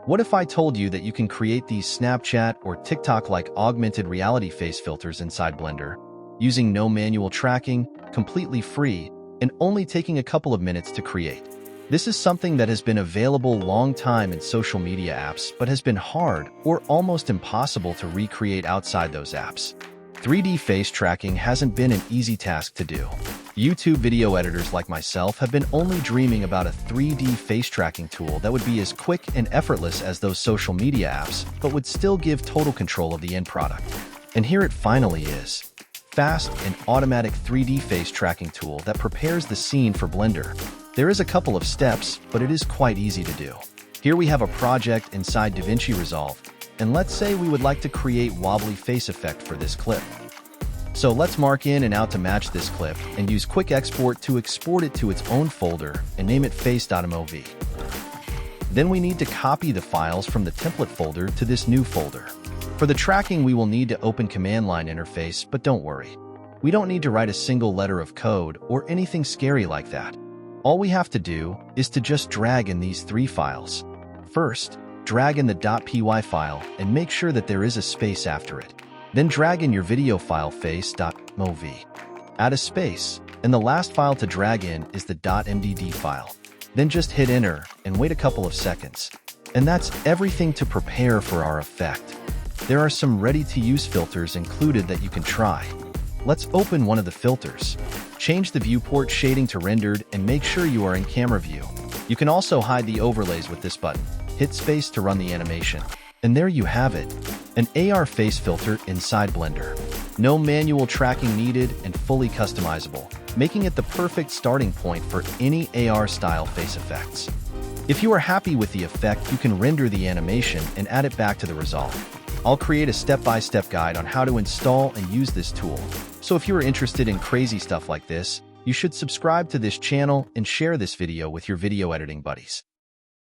What if I told you that you can create these Snapchat or TikTok-like augmented reality face filters inside Blender, using no manual tracking, completely free, and only taking a couple of minutes to create? This is something that has been available long time in social media apps, but has been hard or almost impossible to recreate outside those apps. 3D face tracking hasn't been an easy task to do. YouTube video editors like myself have been only dreaming about a 3D face tracking tool that would be as quick and effortless as those social media apps, but would still give total control of the end product. And here it finally is. Fast and automatic 3D face tracking tool that prepares the scene for Blender. There is a couple of steps, but it is quite easy to do. Here we have a project inside DaVinci Resolve, and let's say we would like to create wobbly face effect for this clip. So let's mark in and out to match this clip and use Quick Export to export it to its own folder and name it face.mov. Then we need to copy the files from the template folder to this new folder. For the tracking, we will need to open command line interface, but don't worry. We don't need to write a single letter of code or anything scary like that. All we have to do is to just drag in these three files. First, drag in the .py file and make sure that there is a space after it. Then drag in your video file face.mov. Add a space, and the last file to drag in is the .mdd file. Then just hit enter and wait a couple of seconds. And that's everything to prepare for our effect. There are some ready-to-use filters included that you can try. Let's open one of the filters. Change the viewport shading to rendered and make sure you are in camera view. You can also hide the overlays with this button. Hit space to run the animation. And there you have it, an AR face filter inside Blender. No manual tracking needed and fully customizable, making it the perfect starting point for any AR-style face effects. If you are happy with the effect, you can render the animation and add it back to the Resolve. I'll create a step-by-step guide on how to install and use this tool. So if you are interested in crazy stuff like this, you should subscribe to this channel and share this video with your video editing buddies.